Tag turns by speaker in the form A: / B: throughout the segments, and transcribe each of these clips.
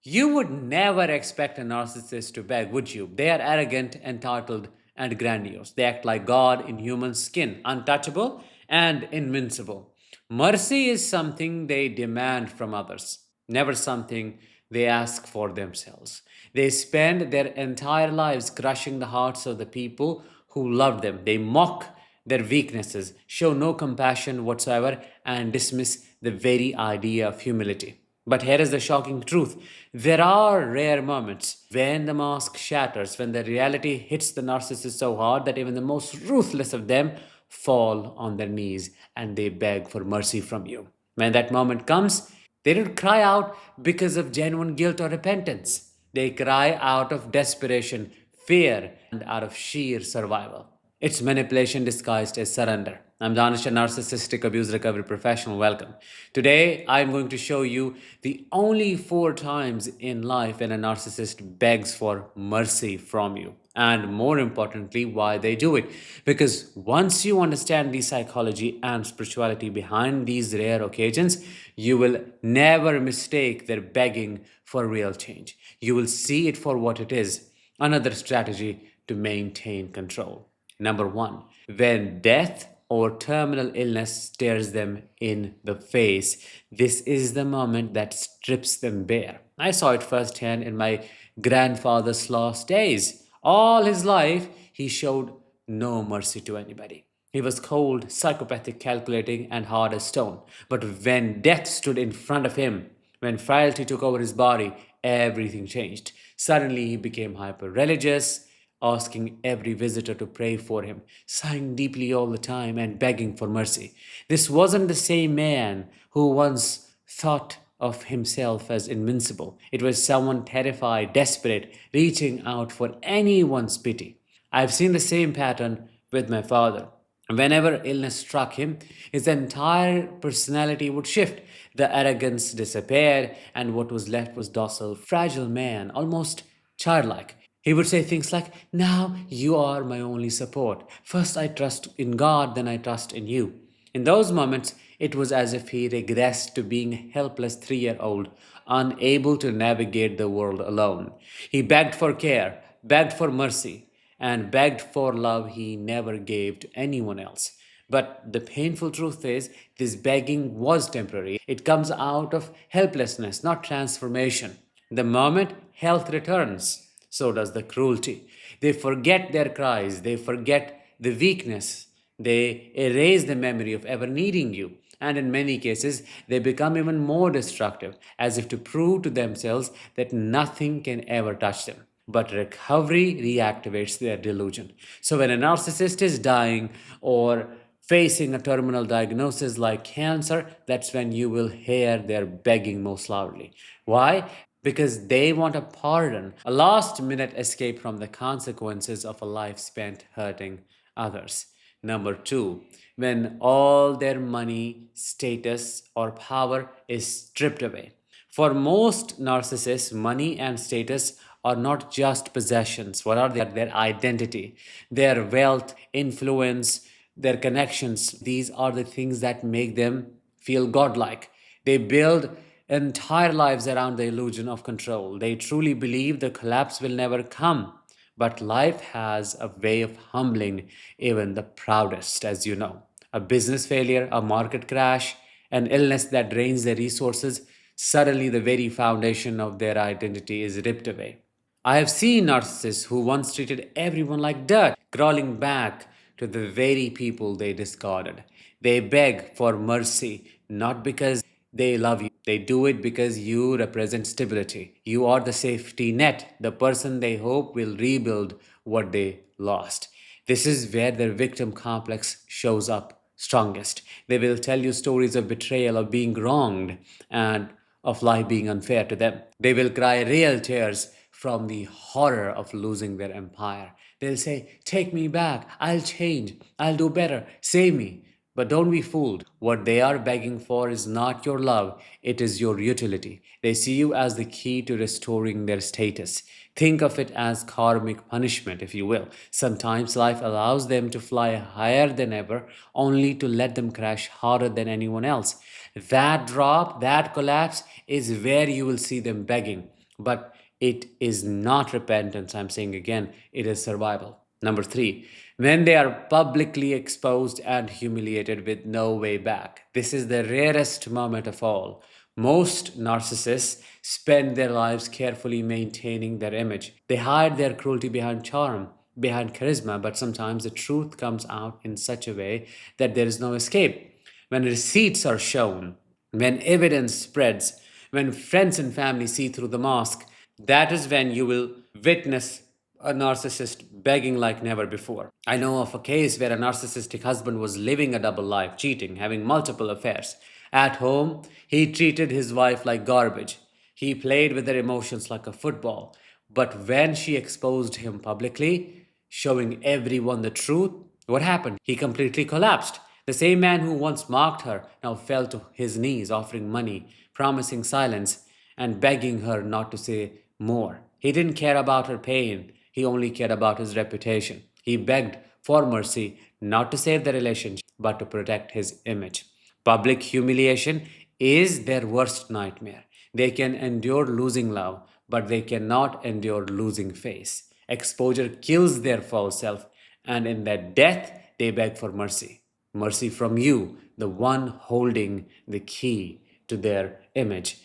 A: You would never expect a narcissist to beg, would you? They are arrogant, entitled, and grandiose. They act like God in human skin, untouchable and invincible. Mercy is something they demand from others, never something they ask for themselves. They spend their entire lives crushing the hearts of the people who love them. They mock their weaknesses, show no compassion whatsoever, and dismiss the very idea of humility. But here is the shocking truth. There are rare moments when the mask shatters, when the reality hits the narcissist so hard that even the most ruthless of them fall on their knees and they beg for mercy from you. When that moment comes, they don't cry out because of genuine guilt or repentance. They cry out of desperation, fear, and out of sheer survival. It's manipulation disguised as surrender. I'm Danish, a narcissistic abuse recovery professional. Welcome. Today, I'm going to show you the only 4 times in life when a narcissist begs for mercy from you. And more importantly, why they do it. Because once you understand the psychology and spirituality behind these rare occasions, you will never mistake their begging for real change. You will see it for what it is, another strategy to maintain control. Number one, when death or terminal illness stares them in the face, this is the moment that strips them bare. I saw it firsthand in my grandfather's last days. All his life, he showed no mercy to anybody. He was cold, psychopathic, calculating, and hard as stone. But when death stood in front of him, when frailty took over his body, everything changed. Suddenly, he became hyper religious, asking every visitor to pray for him, sighing deeply all the time, and begging for mercy. This wasn't the same man who once thought of himself as invincible. It was someone terrified, desperate, reaching out for anyone's pity. I've seen the same pattern with my father. Whenever illness struck him, his entire personality would shift. The arrogance disappeared, and what was left was docile, fragile man, almost childlike. He would say things like, "Now you are my only support. First I trust in God, then I trust in you." In those moments, it was as if he regressed to being a helpless 3 year old, unable to navigate the world alone. He begged for care, begged for mercy, and begged for love he never gave to anyone else. But the painful truth is, this begging was temporary. It comes out of helplessness, not transformation. The moment health returns, so does the cruelty. They forget their cries, they forget the weakness, they erase the memory of ever needing you. And in many cases, they become even more destructive, as if to prove to themselves that nothing can ever touch them. But recovery reactivates their delusion. So when a narcissist is dying or facing a terminal diagnosis like cancer, that's when you will hear their begging most loudly. Why? Because they want a pardon, a last minute escape from the consequences of a life spent hurting others. Number two, when all their money, status, or power is stripped away. For most narcissists, money and status are not just possessions. What are they? Their identity, their wealth, influence, their connections. These are the things that make them feel godlike. They build entire lives around the illusion of control. They truly believe the collapse will never come. But life has a way of humbling even the proudest, as you know. A business failure, a market crash, an illness that drains their resources, suddenly the very foundation of their identity is ripped away. I have seen narcissists who once treated everyone like dirt, crawling back to the very people they discarded. They beg for mercy, not because they love you. They do it because you represent stability. You are the safety net, the person they hope will rebuild what they lost. This is where their victim complex shows up strongest. They will tell you stories of betrayal, of being wronged, and of life being unfair to them. They will cry real tears from the horror of losing their empire. They'll say, "Take me back, I'll change, I'll do better, save me." But don't be fooled. What they are begging for is not your love, it is your utility. They see you as the key to restoring their status. Think of it as karmic punishment, if you will. Sometimes life allows them to fly higher than ever, only to let them crash harder than anyone else. That drop, that collapse, is where you will see them begging. But it is not repentance, I'm saying again, it is survival. Number three, when they are publicly exposed and humiliated with no way back. This is the rarest moment of all. Most narcissists spend their lives carefully maintaining their image. They hide their cruelty behind charm, behind charisma, but sometimes the truth comes out in such a way that there is no escape. When receipts are shown, when evidence spreads, when friends and family see through the mask, that is when you will witness a narcissist begging like never before. I know of a case where a narcissistic husband was living a double life, cheating, having multiple affairs. At home, he treated his wife like garbage. He played with her emotions like a football. But when she exposed him publicly, showing everyone the truth, what happened? He completely collapsed. The same man who once mocked her now fell to his knees, offering money, promising silence, and begging her not to say more. He didn't care about her pain, he only cared about his reputation. He begged for mercy, not to save the relationship, but to protect his image. Public humiliation is their worst nightmare. They can endure losing love, but they cannot endure losing face. Exposure kills their false self, and in that death, they beg for mercy. Mercy from you, the one holding the key to their image,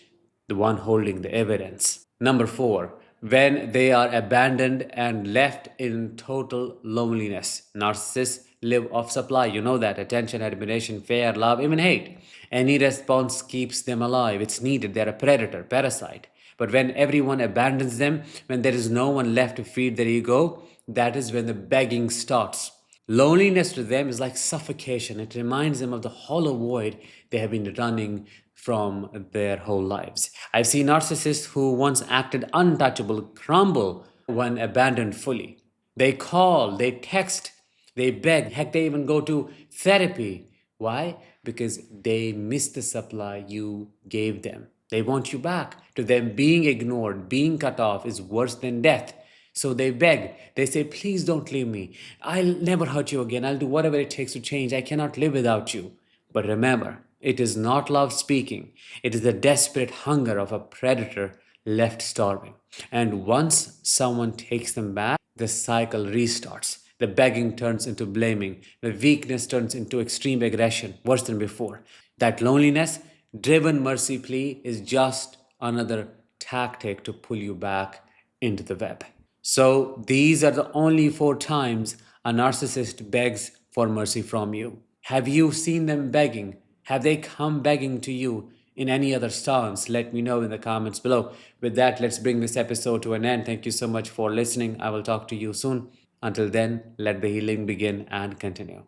A: the one holding the evidence. Number four, when they are abandoned and left in total loneliness. Narcissists live off supply. You know that attention, admiration, fear, love, even hate. Any response keeps them alive. It's needed. They're a predator, parasite. But when everyone abandons them, when there is no one left to feed their ego, that is when the begging starts. Loneliness to them is like suffocation. It reminds them of the hollow void they have been running from their whole lives. I've seen narcissists who once acted untouchable crumble when abandoned fully. They call, they text, they beg, heck, they even go to therapy. Why? Because they miss the supply you gave them. They want you back. To them, being ignored, being cut off is worse than death. So they beg. They say, please don't leave me. I'll never hurt you again. I'll do whatever it takes to change. I cannot live without you. But remember, it is not love speaking. It is the desperate hunger of a predator left starving. And once someone takes them back, the cycle restarts. The begging turns into blaming. The weakness turns into extreme aggression, worse than before. That loneliness driven mercy plea is just another tactic to pull you back into the web. So these are the only four times a narcissist begs for mercy from you. Have you seen them begging? Have they come begging to you in any other stance? Let me know in the comments below. With that, let's bring this episode to an end. Thank you so much for listening. I will talk to you soon. Until then, let the healing begin and continue.